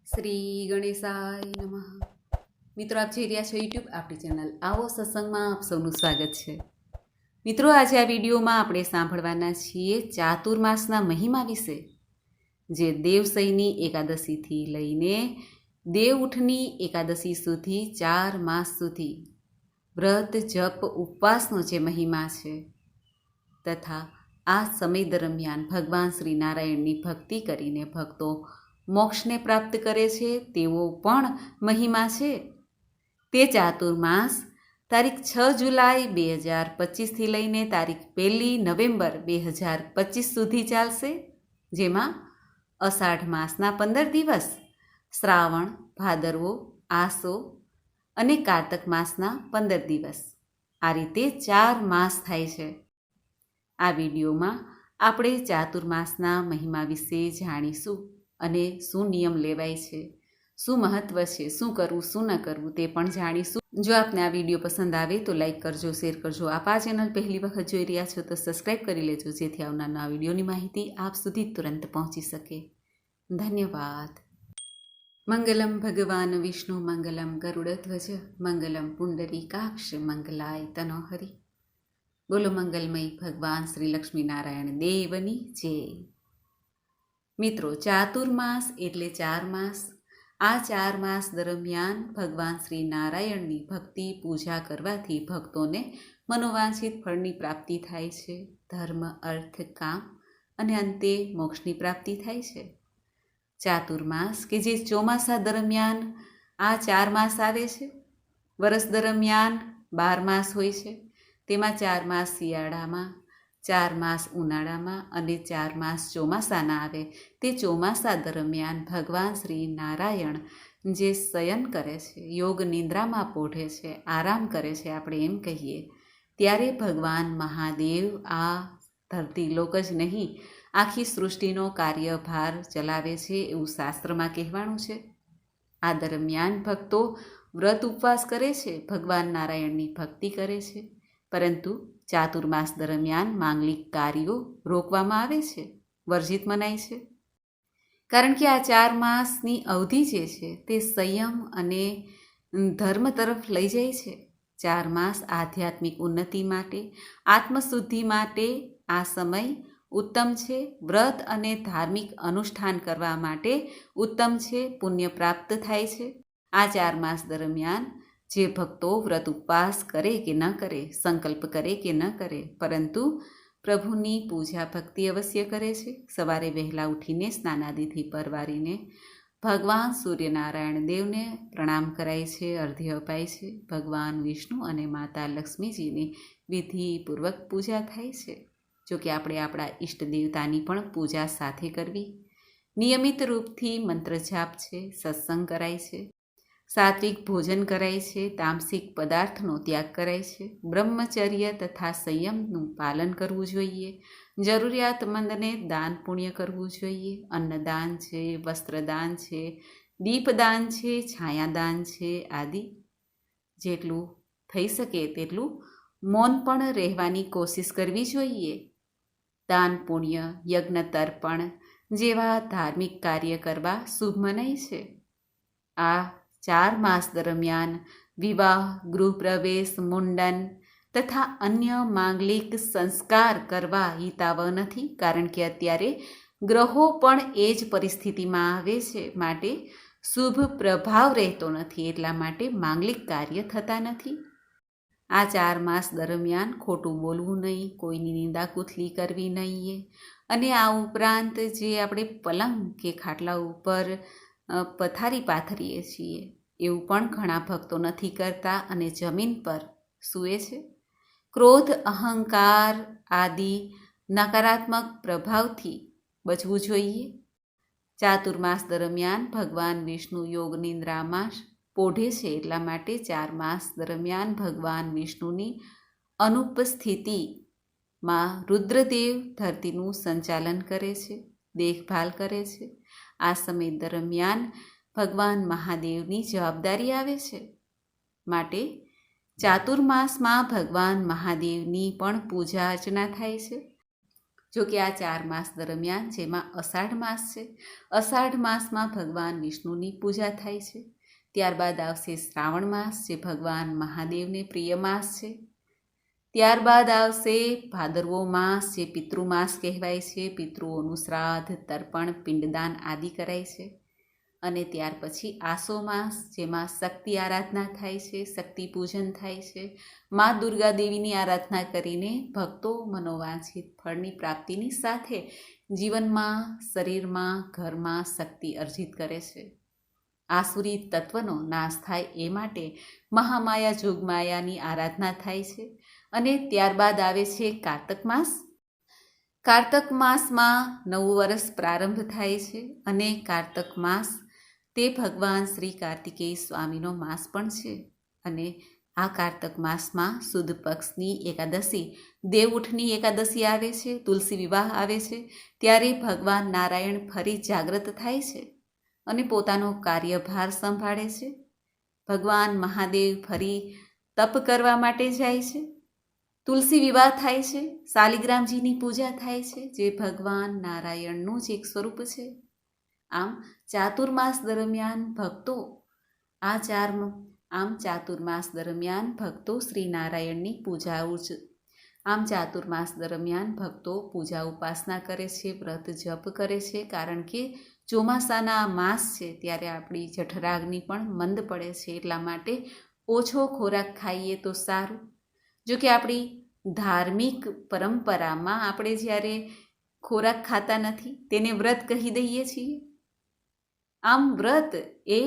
શ્રી ગણેશાય નમઃ. મિત્રો, આપ જોઈ રહ્યા છો યુટ્યુબ આપણી ચેનલ આવો સત્સંગમાં આપ સૌનું સ્વાગત છે. મિત્રો, આજે આ વિડીયોમાં આપણે સાંભળવાના છીએ ચાતુર્માસના મહિમા વિશે, જે દેવસઈની એકાદશીથી લઈને દેવઉઠની એકાદશી સુધી 4 માસ સુધી વ્રત જપ ઉપવાસનો જે મહિમા છે, તથા આ સમય દરમિયાન ભગવાન શ્રી નારાયણની ભક્તિ કરીને ભક્તો મોક્ષને પ્રાપ્ત કરે છે તેવો પણ મહિમા છે. તે ચાતુર્માસ તારીખ 6 જુલાઈ 2025થી લઈને તારીખ 1 નવેમ્બર 2025 સુધી ચાલશે, જેમાં અષાઢ માસના 15 દિવસ, શ્રાવણ, ભાદરવો, આસો અને કારતક માસના 15 દિવસ, આ રીતે 4 માસ થાય છે. આ વિડીયોમાં આપણે ચાતુર્માસના મહિમા વિશે જાણીશું અને શું નિયમ લેવાય છે, શું મહત્વ છે, શું કરવું શું ન કરવું તે પણ જાણીશું. જો આપને આ વિડીયો પસંદ આવે તો લાઈક કરજો, શેર કરજો. આપ આ ચેનલ પહેલી વખત જોઈ રહ્યા છો તો સબસ્ક્રાઈબ કરી લેજો, જેથી આવનારના વિડીયોની માહિતી આપ સુધી તુરંત પહોંચી શકે. ધન્યવાદ. મંગલમ ભગવાન વિષ્ણુ મંગલમ ગરુડધ્વજ મંગલમ પુંડરીકાક્ષ મંગલાય તનોહરી. બોલો મંગલમય ભગવાન શ્રી લક્ષ્મીનારાયણ દેવની જય. મિત્રો, ચાતુર્માસ એટલે 4 માસ. આ 4 માસ દરમિયાન ભગવાન શ્રી નારાયણની ભક્તિ પૂજા કરવાથી ભક્તોને મનોવાંછિત ફળની પ્રાપ્તિ થાય છે. ધર્મ, અર્થ, કામ અને અંતે મોક્ષની પ્રાપ્તિ થાય છે. ચાતુર્માસ કે જે ચોમાસા દરમિયાન આ 4 માસ આવે છે. વર્ષ દરમિયાન 12 માસ હોય છે. તેમાં 4 માસ શિયાળામાં, 4 માસ ઉનાળામાં અને 4 માસ ચોમાસાના આવે. તે ચોમાસા દરમિયાન ભગવાન શ્રી નારાયણ જે શયન કરે છે, યોગ નિંદ્રામાં પોઢે છે, આરામ કરે છે, આપણે એમ કહીએ, ત્યારે ભગવાન મહાદેવ આ ધરતીલોક જ નહીં, આખી સૃષ્ટિનો કાર્યભાર ચલાવે છે એવું શાસ્ત્રમાં કહેવાનું છે. આ દરમિયાન ભક્તો વ્રત ઉપવાસ કરે છે, ભગવાન નારાયણની ભક્તિ કરે છે, પરંતુ ચાતુર્માસ દરમિયાન માંગલિક કાર્યો રોકવામાં આવે છે, વર્જિત મનાય છે. કારણ કે આ 4 માસની અવધિ જે છે તે સંયમ અને ધર્મ તરફ લઈ જાય છે. 4 માસ આધ્યાત્મિક ઉન્નતિ માટે, આત્મશુદ્ધિ માટે આ સમય ઉત્તમ છે. વ્રત અને ધાર્મિક અનુષ્ઠાન કરવા માટે ઉત્તમ છે, પુણ્ય પ્રાપ્ત થાય છે. આ 4 માસ દરમિયાન જે ભક્તો વ્રત ઉપવાસ કરે કે ન કરે, સંકલ્પ કરે કે ન કરે, પરંતુ પ્રભુની પૂજા ભક્તિ અવશ્ય કરે છે. સવારે વહેલા ઉઠીને સ્નાનાદિથી પરવારીને ભગવાન સૂર્યનારાયણ દેવને પ્રણામ કરાય છે, અર્ધ્ય અપાય છે. ભગવાન વિષ્ણુ અને માતા લક્ષ્મીજીની વિધિપૂર્વક પૂજા થાય છે. જોકે આપણે આપણા ઈષ્ટ દેવતાની પણ પૂજા સાથે કરવી. નિયમિત રૂપથી મંત્ર જાપ છે, સત્સંગ કરાય છે, સાત્વિક ભોજન કરાય છે, તામસિક પદાર્થનો ત્યાગ કરાય છે, બ્રહ્મચર્ય તથા સંયમનું પાલન કરવું જોઈએ. જરૂરિયાતમંદને દાન પુણ્ય કરવું જોઈએ. અન્નદાન છે, વસ્ત્રદાન છે, દીપદાન છે, છાયાદાન છે આદિ. જેટલું થઈ શકે તેટલું મૌન પણ રહેવાની કોશિશ કરવી જોઈએ. દાન પુણ્ય, યજ્ઞ તર્પણ જેવા ધાર્મિક કાર્ય કરવા શુભ મનાય છે. આ 4 માસ દરમિયાન વિવાહ, ગૃહપ્રવેશ, મુંડન તથા અન્ય માંગલિક સંસ્કાર કરવા હિતાવહ નથી. કારણ કે અત્યારે ગ્રહો પણ એ જ પરિસ્થિતિમાં આવે છે, માટે શુભ પ્રભાવ રહેતો નથી. એટલા માટે માંગલિક કાર્ય થતા નથી. આ 4 માસ દરમિયાન ખોટું બોલવું નહીં, કોઈની નિંદા કુથલી કરવી નહીં. અને આ ઉપરાંત જે આપણે પલંગ કે ખાટલા ઉપર પથારી પાથરીએ છીએ એવું પણ ઘણા ભક્તો નથી કરતા અને જમીન પર સૂવે છે. ક્રોધ, અહંકાર આદિ નકારાત્મક પ્રભાવથી બચવું જોઈએ. ચાતુર્માસ દરમિયાન ભગવાન વિષ્ણુ યોગ નિંદ્રામાં પોઢે છે, એટલા માટે 4 માસ દરમિયાન ભગવાન વિષ્ણુની અનુપસ્થિતિમાં રુદ્રદેવ ધરતીનું સંચાલન કરે છે, દેખભાલ કરે છે. આ સમય દરમિયાન ભગવાન મહાદેવની જવાબદારી આવે છે. માટે ચાતુર્માસમાં ભગવાન મહાદેવની પણ પૂજા અર્ચના થાય છે. જો કે આ 4 માસ દરમિયાન, જેમાં અષાઢ માસ છે, અષાઢ માસમાં ભગવાન વિષ્ણુની પૂજા થાય છે. ત્યારબાદ આવશે શ્રાવણ માસ, જે ભગવાન મહાદેવને પ્રિય માસ છે. ત્યારબાદ આવશે ભાદરવો માસ, જે પિતૃમાસ કહેવાય છે. પિતૃઓનું શ્રાદ્ધ, તર્પણ, પિંડદાન આદિ કરાય છે. અને ત્યાર પછી આસો માસ, જેમાં શક્તિ આરાધના થાય છે, શક્તિ પૂજન થાય છે. મા દુર્ગા દેવીની આરાધના કરીને ભક્તો મનોવાંછિત ફળની પ્રાપ્તિની સાથે જીવનમાં, શરીરમાં, ઘરમાં શક્તિ અર્જિત કરે છે. આસુરી તત્વનો નાશ થાય એ માટે મહામાયા જોગમાયાની આરાધના થાય છે. અને ત્યારબાદ આવે છે કારતક માસ. કારતક માસમાં નવું વર્ષ પ્રારંભ થાય છે. અને કારતક માસ તે ભગવાન શ્રી કાર્તિકેય સ્વામીનો માસ પણ છે. અને આ કારતક માસમાં સુદ પક્ષની એકાદશી, દેવઉઠની એકાદશી આવે છે, તુલસી વિવાહ આવે છે. ત્યારે ભગવાન નારાયણ ફરી જાગૃત થાય છે અને પોતાનો કાર્યભાર સંભાળે છે. ભગવાન મહાદેવ ફરી તપ કરવા માટે જાય છે. તુલસી વિવાહ થાય છે. શાલિગ્રામજીની પૂજા થાય છે, જે ભગવાન નારાયણનું જ એક સ્વરૂપ છે. આમ ચાતુર્માસ દરમિયાન ભક્તો શ્રી નારાયણની ભક્તો પૂજા ઉપાસના કરે છે, વ્રત જપ કરે છે. કારણ કે ચોમાસાના માસ છે ત્યારે આપણી જઠરાગ્નિ પણ મંદ પડે છે. એટલા માટે ઓછો ખોરાક ખાઈએ તો સારું. જો કે આપણી ધાર્મિક પરંપરામાં આપણે જ્યારે ખોરાક ખાતા નથી તેને વ્રત કહી દઈએ છીએ. આમ વ્રત એ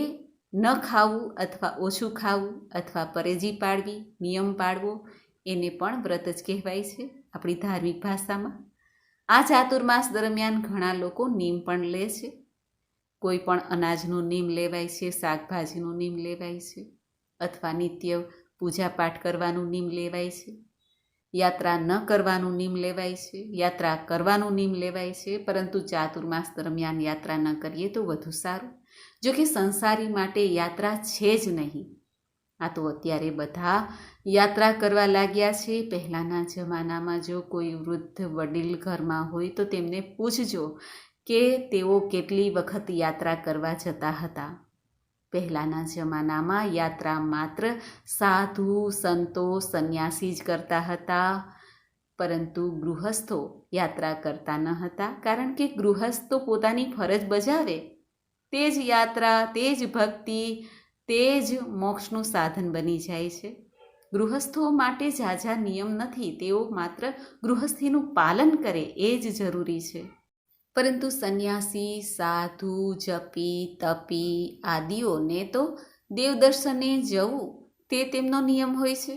ન ખાવું અથવા ઓછું ખાવું અથવા પરેજી પાળવી, નિયમ પાળવો, એને પણ વ્રત જ કહેવાય છે આપણી ધાર્મિક ભાષામાં. આ ચાતુર્માસ દરમિયાન ઘણા લોકો નીમ પણ લે છે. કોઈ પણ અનાજનું નીમ લેવાય છે, શાકભાજીનું નીમ લેવાય છે, અથવા નિત્ય પૂજાપાઠ કરવાનું નીમ લેવાય છે. યાત્રા ન કરવાનું નીમ લેવાય છે, યાત્રા કરવાનું નીમ લેવાય છે. પરંતુ ચાતુર્માસ દરમિયાન યાત્રા ન કરીએ તો વધુ સારું. જો કે સંસારી માટે યાત્રા છે જ નહીં. આ તો અત્યારે બધા યાત્રા કરવા લાગ્યા છે. પહેલાંના જમાનામાં જો કોઈ વૃદ્ધ વડીલ ઘરમાં હોય તો તેમને પૂછજો કે તેઓ કેટલી વખત યાત્રા કરવા જતા હતા. પહેલાંના જમાનામાં યાત્રા માત્ર સાધુ, સંતો, સંન્યાસી જ કરતા હતા. પરંતુ ગૃહસ્થો યાત્રા કરતા ન હતા. કારણ કે ગૃહસ્થ તો પોતાની ફરજ બજાવે, તે જ યાત્રા, તે જ ભક્તિ, તે જ મોક્ષનું સાધન બની જાય છે. ગૃહસ્થો માટે ઝાઝા નિયમ નથી. તેઓ માત્ર ગૃહસ્થીનું પાલન કરે એ જ જરૂરી છે. પરંતુ સંન્યાસી, સાધુ, જપી, તપી આદિઓને તો દેવદર્શને જવું તે તેમનો નિયમ હોય છે.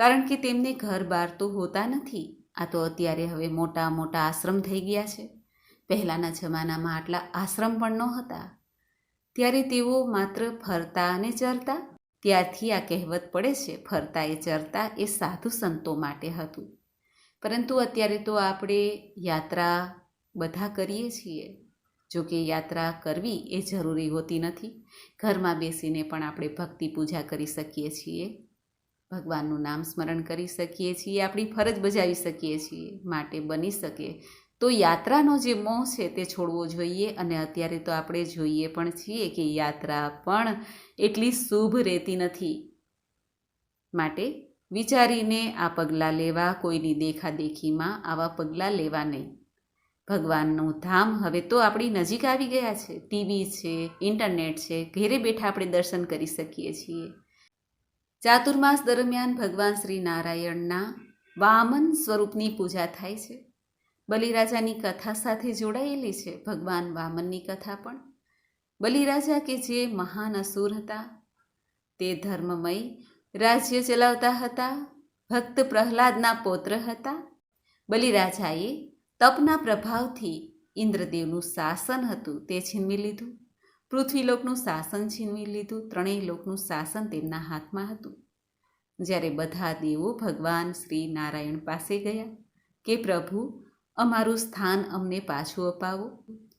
કારણ કે તેમને ઘર બાર તો હોતા નથી. આ તો અત્યારે હવે મોટા મોટા આશ્રમ થઈ ગયા છે. પહેલાંના જમાનામાં આટલા આશ્રમ પણ નહોતા. ત્યારે તેઓ માત્ર ફરતા અને ચરતા. ત્યારથી આ કહેવત પડે છે, ફરતા એ ચરતા, એ સાધુ સંતો માટે હતું. પરંતુ અત્યારે તો આપણે યાત્રા બધા કરીએ છીએ. જો કે યાત્રા કરવી એ જરૂરી હોતી નથી. ઘરમાં બેસીને પણ આપણે ભક્તિ પૂજા કરી શકીએ છીએ, ભગવાનનું નામ સ્મરણ કરી શકીએ છીએ, આપણી ફરજ બજાવી શકીએ છીએ. માટે બની શકે તો યાત્રાનો જે મોહ છે તે છોડવો જોઈએ. અને અત્યારે તો આપણે જોઈએ પણ છીએ કે યાત્રા પણ એટલી શુભ રહેતી નથી. માટે વિચારીને આ પગલાં લેવા. કોઈની દેખાદેખીમાં આવા પગલાં લેવા નહીં. ભગવાનનું ધામ હવે તો આપણી નજીક આવી ગયા છે. ટીવી છે, ઇન્ટરનેટ છે, ઘેરે બેઠા આપણે દર્શન કરી શકીએ છીએ. ચાતુર્માસ દરમિયાન ભગવાન શ્રી નારાયણના વામન સ્વરૂપની પૂજા થાય છે. બલિરાજાની કથા સાથે જોડાયેલી છે ભગવાન વામનની કથા પણ. બલિરાજા કે જે મહાન અસુર હતા, તે ધર્મમય રાજ્ય ચલાવતા હતા, ભક્ત પ્રહલાદના પૌત્ર હતા. બલિરાજાએ તપના પ્રભાવથી ઇન્દ્રદેવનું શાસન હતું તે છીનવી લીધું. પૃથ્વીલોકનું શાસન છીનવી લીધું. ત્રણેય લોકનું શાસન તેમના હાથમાં હતું. જ્યારે બધા દેવો ભગવાન શ્રી નારાયણ પાસે ગયા કે પ્રભુ, અમારું સ્થાન અમને પાછું અપાવો.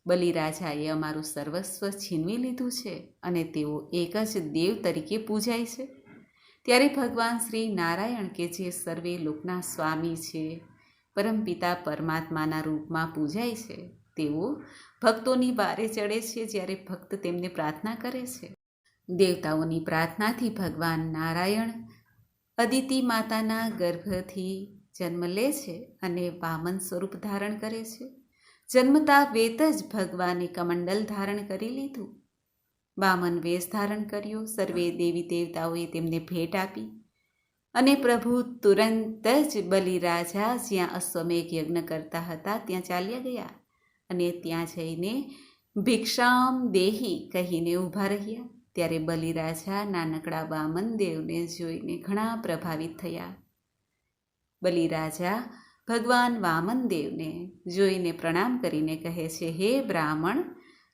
બલિરાજાએ અમારું સર્વસ્વ છીનવી લીધું છે અને તેઓ એક જ દેવ તરીકે પૂજાય છે. ત્યારે ભગવાન શ્રી નારાયણ કે જે સર્વે લોકના સ્વામી છે, પરમપિતા પરમાત્માના રૂપમાં પૂજાય છે તેઓ ભક્તોની બારે ચડે છે જ્યારે ભક્ત તેમને પ્રાર્થના કરે છે. દેવતાઓની પ્રાર્થનાથી ભગવાન નારાયણ અદિતિ માતાના ગર્ભથી જન્મ લે છે અને વામન સ્વરૂપ ધારણ કરે છે. જન્મતા વેત જ ભગવાને કમંડલ ધારણ કરી લીધું, વામન વેશ ધારણ કર્યો. સર્વે દેવી દેવતાઓએ તેમને ભેટ આપી અને પ્રભુ તુરંત જ બલિરાજા જ્યાં અશ્વમેઘ યજ્ઞ કરતા હતા ત્યાં ચાલ્યા ગયા અને ત્યાં જઈને ભિક્ષામ દેહી કહીને ઊભા રહ્યા. ત્યારે બલિરાજા નાનકડા વામન દેવને જોઈને ઘણા પ્રભાવિત થયા. બલિરાજા ભગવાન વામન દેવને જોઈને પ્રણામ કરીને કહે છે, હે બ્રાહ્મણ,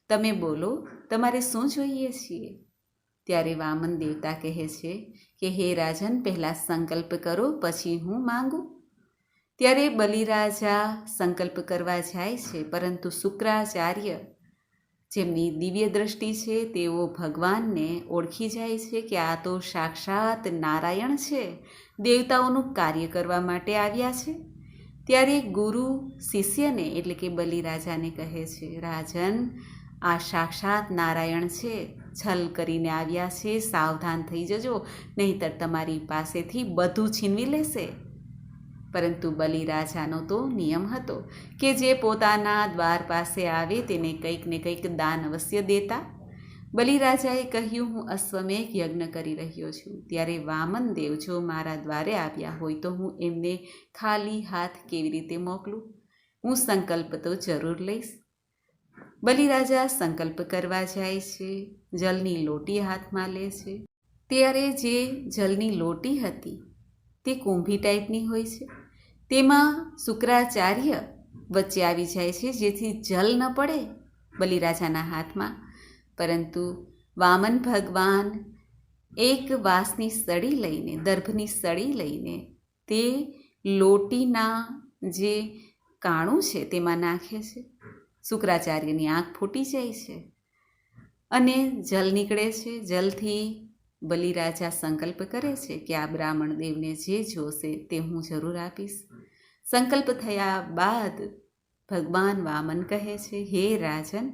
તમે બોલો, તમારે શું જોઈએ છીએ? ત્યારે વામન દેવતા કહે છે કે હે રાજન, પહેલાં સંકલ્પ કરો, પછી હું માંગું. ત્યારે બલિરાજા સંકલ્પ કરવા જાય છે, પરંતુ શુક્રાચાર્ય જેમની દિવ્ય દ્રષ્ટિ છે તેઓ ભગવાનને ઓળખી જાય છે કે આ તો સાક્ષાત નારાયણ છે, દેવતાઓનું કાર્ય કરવા માટે આવ્યા છે. ત્યારે ગુરુ શિષ્યને એટલે કે બલિરાજાને કહે છે, રાજન, આ સાક્ષાત નારાયણ છે, છલ કરીને આવ્યા છે, સાવધાન થઈ જજો, નહીંતર તમારી પાસેથી બધું છીનવી લેશે. પરંતુ બલિરાજાનો તો નિયમ હતો કે જે પોતાના દ્વાર પાસે આવે તેને કંઈક ને કંઈક દાન અવશ્ય દેતા. બલિરાજાએ કહ્યું, હું અશ્વમેઘ યજ્ઞ કરી રહ્યો છું, ત્યારે વામન દેવ જો મારા દ્વારે આવ્યા હોય તો હું એમને ખાલી હાથ કેવી રીતે મોકલું? હું સંકલ્પ તો જરૂર લઈશ. બલિરાજા સંકલ્પ કરવા જાય છે, જલની લોટી હાથમાં લે છે. ત્યારે જે જલની લોટી હતી તે કુંભી ટાઈપની હોય છે, તેમાં શુક્રાચાર્ય વચ્ચે આવી જાય છે જેથી જલ ન પડે બલિરાજાના હાથમાં. પરંતુ વામન ભગવાન એક વાંસની સળી લઈને, દર્ભની સળી લઈને તે લોટીના જે કાણું છે તેમાં નાખે છે. શુક્રાચાર્યની આંખ ફૂટી જાય છે અને જલ નીકળે છે. જલથી બલિરાજા સંકલ્પ કરે છે કે આ બ્રાહ્મણ દેવને જે જોશે તે હું જરૂર આપીશ. સંકલ્પ થયા બાદ ભગવાન વામન કહે છે, હે રાજન,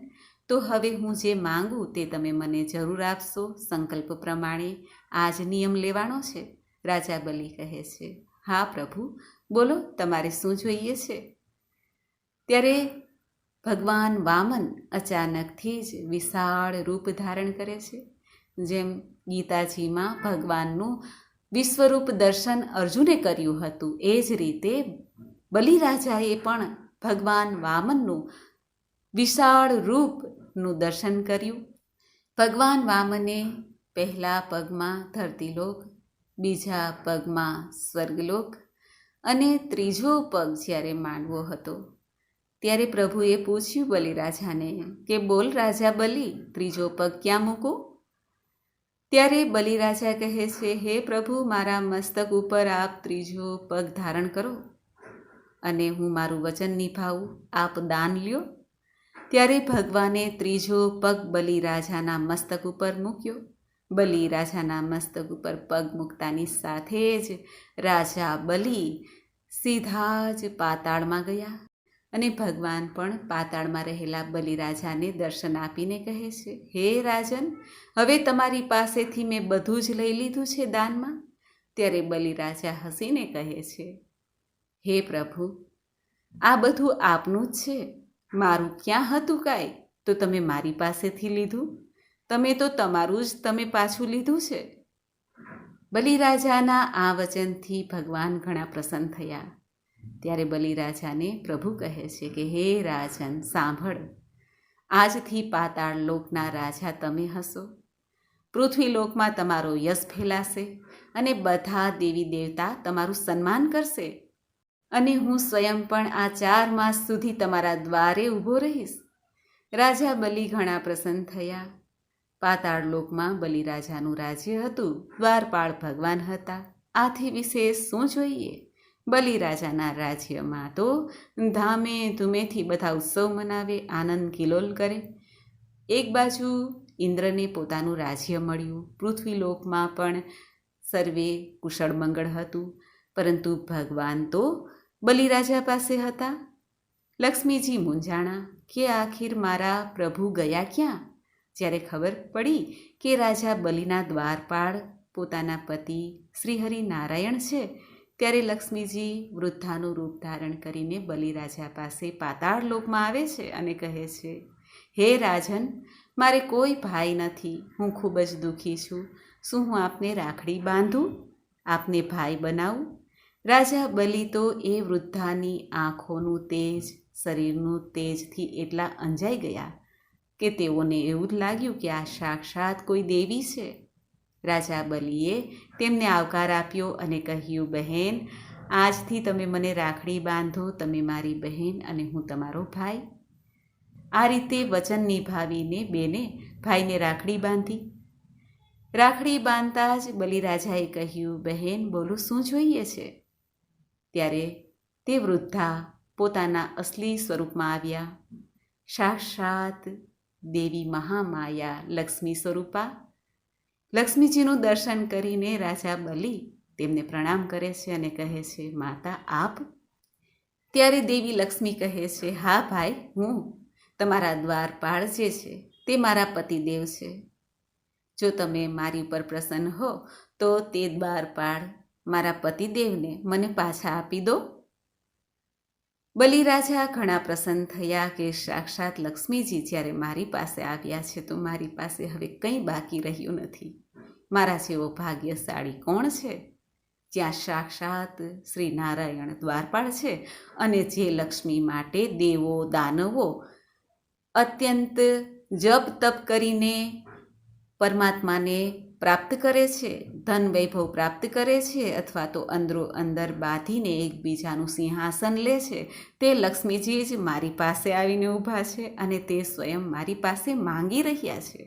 તો હવે હું જે માંગું તે તમે મને જરૂર આપશો. સંકલ્પ પ્રમાણે આ જ નિયમ લેવાનો છે. રાજા બલિ કહે છે, હા પ્રભુ, બોલો, તમારે શું જોઈએ છે? ત્યારે ભગવાન વામન અચાનકથી જ વિશાળ રૂપ ધારણ કરે છે. જેમ ગીતાજીમાં ભગવાનનું વિશ્વરૂપ દર્શન અર્જુને કર્યું હતું, એ જ રીતે બલિરાજાએ પણ ભગવાન વામનનું વિશાળ રૂપનું દર્શન કર્યું. ભગવાન વામને પહેલા પગમાં ધરતીલોક, બીજા પગમાં સ્વર્ગલોક અને ત્રીજો પગ જ્યારે માંડવો હતો ત્યારે પ્રભુએ પૂછ્યું બલિરાજાને કે બોલ રાજા બલિ, ત્રીજો પગ ક્યાં મૂકું? ત્યારે બલિરાજા કહે છે, હે પ્રભુ, મારા મસ્તક ઉપર આપ ત્રીજો પગ ધારણ કરો અને હું મારું વચન નિભાવું, આપ દાન લ્યો. ત્યારે ભગવાને ત્રીજો પગ બલિરાજાના મસ્તક ઉપર મૂક્યો. બલિરાજાના મસ્તક ઉપર પગ મૂકતાની સાથે જ રાજા બલિ સીધા જ પાતાળમાં ગયા અને ભગવાન પણ પાતાળમાં રહેલા બલિરાજાને દર્શન આપીને કહે છે, હે રાજન, હવે તમારી પાસેથી મેં બધું જ લઈ લીધું છે દાનમાં. ત્યારે બલિરાજા હસીને કહે છે, હે પ્રભુ, આ બધું આપનું જ છે, મારું ક્યાં હતું કાંઈ, તો તમે મારી પાસેથી લીધું? તમે તો તમારું જ તમે પાછું લીધું છે. બલિરાજાના આ વચનથી ભગવાન ઘણા પ્રસન્ન થયા. ત્યારે બલિરાજાને પ્રભુ કહે છે કે હે રાજન, સાંભળ, આજથી પાતાળ લોકના રાજા તમે હશો. પૃથ્વીલોકમાં તમારો યશ ફેલાશે અને બધા દેવી દેવતા તમારું સન્માન કરશે અને હું સ્વયં પણ આ 4 માસ સુધી તમારા દ્વારે ઊભો રહીશ. રાજા બલિ ઘણા પ્રસન્ન થયા. પાતાળ લોકમાં બલિરાજાનું રાજ્ય હતું, દ્વારપાળ ભગવાન હતા. આથી વિશેષ શું જોઈએ? બલિરાજાના રાજ્યમાં તો ધામે ધૂમેથી બધા ઉત્સવ મનાવે, આનંદ કિલોલ કરે. એક બાજુ ઇન્દ્રને પોતાનું રાજ્ય મળ્યું, પૃથ્વીલોકમાં પણ સર્વે કુશળ મંગળ હતું. પરંતુ ભગવાન તો બલિરાજા પાસે હતા. લક્ષ્મીજી મૂંઝાણા કે આખીર મારા પ્રભુ ગયા ક્યાં? જ્યારે ખબર પડી કે રાજા બલિના દ્વારપાળ પોતાના પતિ શ્રીહરિ નારાયણ છે, ત્યારે લક્ષ્મીજી વૃદ્ધાનું રૂપ ધારણ કરીને બલિરાજા પાસે પાતાળ લોકમાં આવે છે અને કહે છે, હે રાજન, મારે કોઈ ભાઈ નથી. હું ખૂબ જ દુઃખી છું. શું હું આપને રાખડી બાંધું, આપને ભાઈ બનાવું? રાજા બલિ તો એ વૃદ્ધાની આંખોનું તેજ, શરીરનું તેજથી એટલા અંજાઈ ગયા કે તેઓને એવું જ લાગ્યું કે આ સાક્ષાત કોઈ દેવી છે. રાજા બલિએ તેમને આવકાર આપ્યો અને કહ્યું, બહેન, આજથી તમે મને રાખડી બાંધો. તમે મારી બહેન અને હું તમારો ભાઈ. આ રીતે વચન નિભાવીને બેને ભાઈને રાખડી બાંધી. રાખડી બાંધતા જ બલિરાજાએ કહ્યું, બહેન, બોલો, શું જોઈએ છે? ત્યારે તે વૃદ્ધા પોતાના અસલી સ્વરૂપમાં આવ્યા. સાક્ષાત દેવી મહામાયા લક્ષ્મી સ્વરૂપા. લક્ષ્મીજીનું દર્શન કરીને રાજા બલિ તેમને પ્રણામ કરે છે અને કહે છે, માતા આપ? ત્યારે દેવી લક્ષ્મી કહે છે, હા ભાઈ, હું તમારા દ્વારપાળ જે છે તે મારા પતિદેવ છે. જો તમે મારી ઉપર પ્રસન્ન હો તો તે દ્વારપાળ મારા પતિદેવને મને પાછા આપી દો. બલિરાજા ઘણા પ્રસન્ન થયા કે સાક્ષાત લક્ષ્મીજી જ્યારે મારી પાસે આવ્યા છે તો મારી પાસે હવે કંઈ બાકી રહ્યું નથી. મારા જેવો ભાગ્યશાળી કોણ છે, જ્યાં સાક્ષાત શ્રી નારાયણ દ્વારપાળ છે અને જે લક્ષ્મી માટે દેવો દાનવો અત્યંત જપ તપ કરીને પરમાત્માને પ્રાપ્ત કરે છે, ધન વૈભવ પ્રાપ્ત કરે છે, અથવા તો અંદરો અંદર બાંધીને એકબીજાનું સિંહાસન લે છે, તે લક્ષ્મીજી જ મારી પાસે આવીને ઊભા છે અને તે સ્વયં મારી પાસે માંગી રહ્યા છે.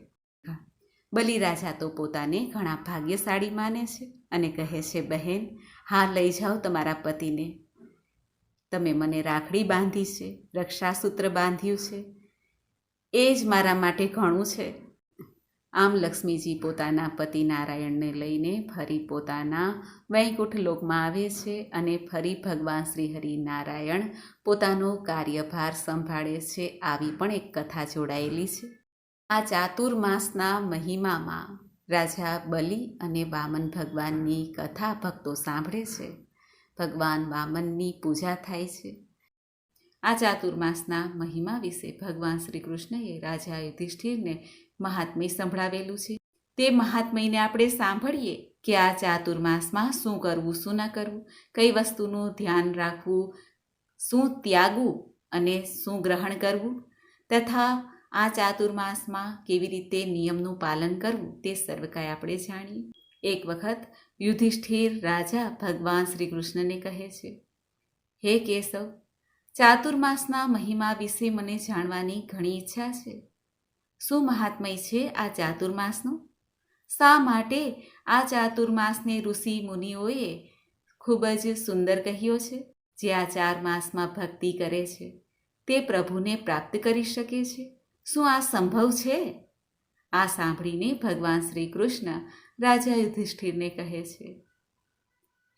બલિરાજા તો પોતાને ઘણા ભાગ્યશાળી માને છે અને કહે છે, બહેન, હા, લઈ જાઓ તમારા પતિને. તમે મને રાખડી બાંધી છે, રક્ષાસૂત્ર બાંધ્યું છે, એ જ મારા માટે ઘણું છે. આમ લક્ષ્મીજી પોતાના પતિ નારાયણને લઈને ફરી પોતાના વૈકુંઠ લોકમાં આવે છે અને ફરી ભગવાન શ્રી હરિ નારાયણ પોતાનો કાર્યભાર સંભાળે છે. આવી પણ એક કથા જોડાયેલી છે. આ ચાતુર્માસના મહિમામાં રાજા બલિ અને વામન ભગવાનની કથા ભક્તો સાંભળે છે. ભગવાન વામનની પૂજા થાય છે. આ ચાતુર્માસના મહિમા વિશે ભગવાન શ્રી કૃષ્ણએ રાજા યુધિષ્ઠિરને મહાત્મ્ય સંભળાવેલું છે. તે મહાત્મ્યને આપણે સાંભળીએ કે આ ચાતુર્માસમાં શું કરવું, શું ન કરવું, કઈ વસ્તુનું ધ્યાન રાખવું, શું ત્યાગવું અને શું ગ્રહણ કરવું, તથા આ ચાતુર્માસમાં કેવી રીતે નિયમનું પાલન કરવું, તે સર્વ કાંઈ આપણે જાણીએ. એક વખત યુધિષ્ઠિર રાજા ભગવાન શ્રી કૃષ્ણને કહે છે, હે કેશવ, ચાતુર્માસના મહિમા વિશે મને જાણવાની ઘણી ઈચ્છા છે. શું મહાત્મય છે આ ચાતુર્માસનું? શા માટે આ ચાતુર્માસને ઋષિ મુનિઓએ ખૂબ જ સુંદર કહ્યો છે? જે આ 4 માસમાં ભક્તિ કરે છે તે પ્રભુને પ્રાપ્ત કરી શકે છે. શું આ સંભવ છે? આ સાંભળીને ભગવાન શ્રી કૃષ્ણ રાજા યુધિષ્ઠિરને કહે છે,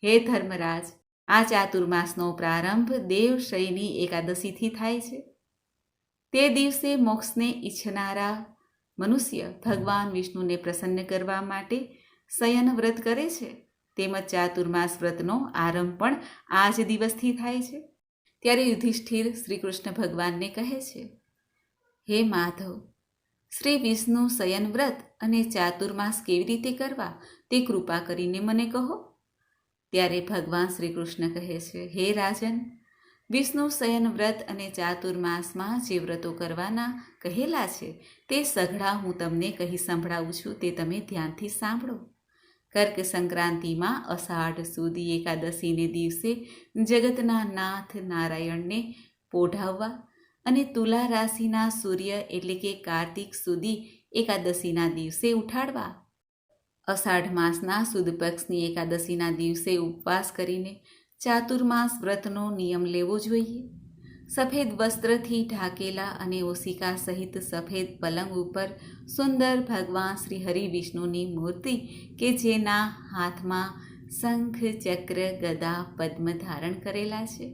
હે ધર્મરાજ, આ ચાતુર્માસનો પ્રારંભ દેવશયની એકાદશીથી થાય છે. તે દિવસે મોક્ષને ઈચ્છનારા મનુષ્ય ભગવાન વિષ્ણુને પ્રસન્ન કરવા માટે શયન વ્રત કરે છે. તેમજ ચાતુર્માસ વ્રતનો આરંભ પણ આ જ દિવસથી થાય છે. ત્યારે યુધિષ્ઠિર શ્રી કૃષ્ણ ભગવાનને કહે છે, હે માધવ, શ્રી વિષ્ણુ શયન વ્રત અને ચાતુર્માસ કેવી રીતે કરવા તે કૃપા કરીને મને કહો. ત્યારે ભગવાન શ્રી કૃષ્ણ કહે છે, હે રાજન, વિષ્ણુ શયન વ્રત અને ચાતુર્માસમાં જે વ્રતો કરવાના કહેલા છે તે સઘળા હું તમને કહી સંભળાવું છું, તે તમે ધ્યાનથી સાંભળો. કર્ક સંક્રાંતિમાં અષાઢ સુધી એકાદશીને દિવસે જગતના નાથ નારાયણને પોઢાવવા અને તુલા રાશિના સૂર્ય એટલે કે કાર્તિક સુધી એકાદશીના દિવસે ઉઠાડવા. અષાઢ માસના સુદ પક્ષની એકાદશીના દિવસે ઉપવાસ કરીને ચાતુર્માસ વ્રતનો નિયમ લેવો જોઈએ. સફેદ વસ્ત્રથી ઢાંકેલા અને ઓશિકા સહિત સફેદ પલંગ ઉપર સુંદર ભગવાન શ્રી હરિ વિષ્ણુની મૂર્તિ કે જેના હાથમાં શંખ, ચક્ર, ગદા, પદ્મ ધારણ કરેલા છે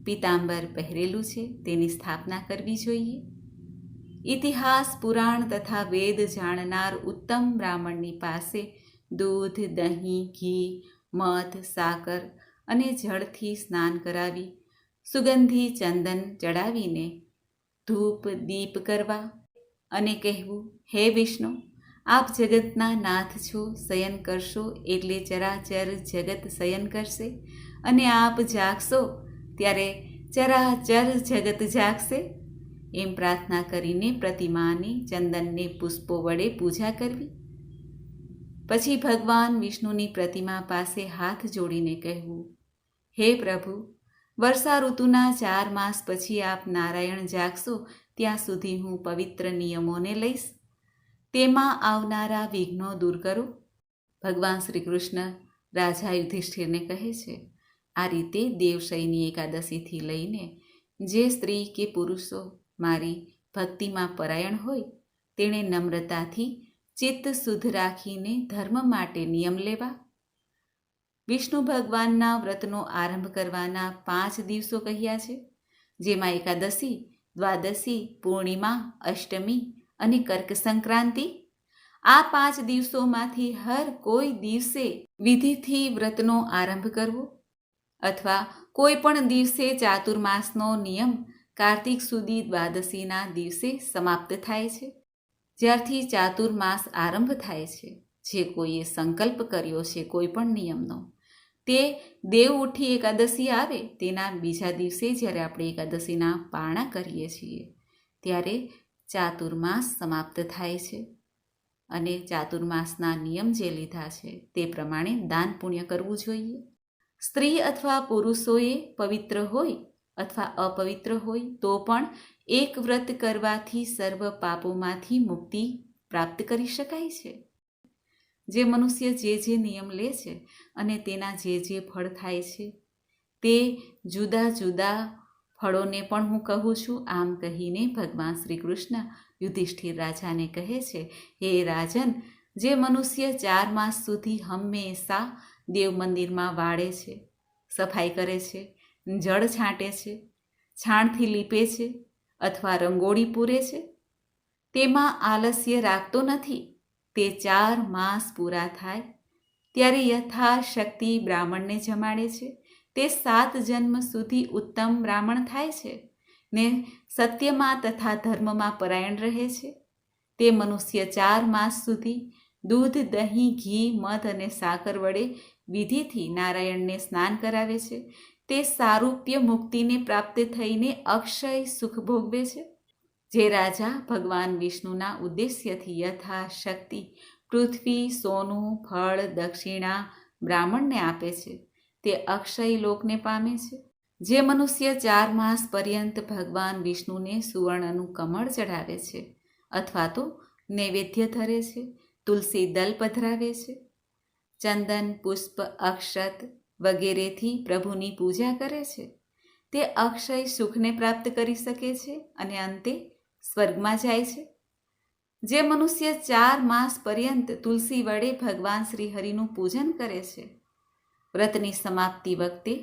પીતાંબર પહેરેલું છે તેની સ્થાપના કરવી જોઈએ. ઇતિહાસ, પુરાણ તથા વેદ જાણનાર ઉત્તમ બ્રાહ્મણની પાસે દૂધ, દહીં, ઘી, મધ, સાકર અને જળથી સ્નાન કરાવી સુગંધી ચંદન ચડાવીને ધૂપ દીપ કરવા અને કહેવું, હે વિષ્ણુ, આપ જગતના નાથ છો, શયન કરશો એટલે ચરાચર જગત શયન કરશે, અને આપ જાગશો ત્યારે ચરાચર જગત જાગશે. એમ પ્રાર્થના કરીને પ્રતિમાની ચંદનને પુષ્પો વડે પૂજા કરવી. પછી ભગવાન વિષ્ણુની પ્રતિમા પાસે હાથ જોડીને કહેવું, હે પ્રભુ, વર્ષા ઋતુના 4 માસ પછી આપ નારાયણ જાગશો ત્યાં સુધી હું પવિત્ર નિયમોને લઈશ. તેમાં આવનારા વિઘ્નો દૂર કરો. ભગવાન શ્રી કૃષ્ણ રાજા યુધિષ્ઠિરને કહે છે, આ રીતે દેવશયની એકાદશીથી લઈને જે સ્ત્રી કે પુરુષો મારી ભક્તિમાં પરાયણ હોય તેણે નમ્રતાથી ચિત્ત શુદ્ધ રાખીને ધર્મ માટે નિયમ લેવા. વિષ્ણુ ભગવાનના વ્રતનો આરંભ કરવાના 5 દિવસો કહ્યા છે, જેમાં એકાદશી, દ્વાદશી, પૂર્ણિમા, અષ્ટમી અને કર્ક સંક્રાંતિ. આ 5 દિવસોમાંથી હર કોઈ દિવસે વિધિથી વ્રતનો આરંભ કરવો, અથવા કોઈ પણ દિવસે ચાતુર્માસનો નિયમ કાર્તિક સુધી દ્વાદશીના દિવસે સમાપ્ત થાય છે. જ્યારથી ચાતુર્માસ આરંભ થાય છે, જે કોઈએ સંકલ્પ કર્યો છે કોઈ પણ નિયમનો, તે દેવ ઉઠી એકાદશી આવે તેના બીજા દિવસે જ્યારે આપણે એકાદશીના પારણા કરીએ છીએ ત્યારે ચાતુર્માસ સમાપ્ત થાય છે. અને ચાતુર્માસના નિયમ જે લીધા છે તે પ્રમાણે દાન પુણ્ય કરવું જોઈએ. સ્ત્રી અથવા પુરુષોએ પવિત્ર હોય અથવા અપવિત્ર હોય તો પણ એક વ્રત કરવાથી સર્વ પાપોમાંથી મુક્તિ પ્રાપ્ત કરી શકાય છે. જે મનુષ્ય જે નિયમ લે છે અને તેના જે ફળ થાય છે તે જુદા જુદા ફળોને પણ હું કહું છું. આમ કહીને ભગવાન શ્રી કૃષ્ણ યુધિષ્ઠિર રાજાને કહે છે, હે રાજન, જે મનુષ્ય 4 માસ સુધી હંમેશા દેવ મંદિરમાં વાળે છે, સફાઈ કરે છે, જળ છાંટે છે, છાણથી લીપે છે અથવા રંગોળી પૂરે છે, તેમાં આલસ્ય રાખતો નથી, તે 4 માસ પૂરા થાય ત્યારે યથાશક્તિ બ્રાહ્મણને જમાડે છે, તે 7 જન્મ સુધી ઉત્તમ બ્રાહ્મણ થાય છે ને સત્યમાં તથા ધર્મમાં પરાયણ રહે છે. તે મનુષ્ય 4 માસ સુધી દૂધ, દહીં, ઘી, મધ અને સાકર વડે વિધિથી નારાયણને સ્નાન કરાવે છે. તે સારૂપ્ય મુક્તિને પ્રાપ્ત થઈને અક્ષય સુખ ભોગવે છે. જે રાજા ભગવાન વિષ્ણુના ઉદ્દેશ્યથી યથાશક્તિ પૃથ્વી, સોનું, ફળ, દક્ષિણા બ્રાહ્મણને આપે છે તે અક્ષય લોકને પામે છે. જે મનુષ્ય 4 માસ પર્યંત ભગવાન વિષ્ણુને સુવર્ણનું કમળ ચઢાવે છે અથવા તો નૈવેદ્ય ધરે છે, તુલસી દલ પધરાવે છે, ચંદન, પુષ્પ, અક્ષત વગેરેથી પ્રભુની પૂજા કરે છે, તે અક્ષય સુખને પ્રાપ્ત કરી શકે છે અને અંતે સ્વર્ગમાં જાય છે. જે મનુષ્ય 4 માસ પર્યંત તુલસી વડે ભગવાન શ્રી હરિનું પૂજન કરે છે, વ્રતની સમાપ્તિ વખતે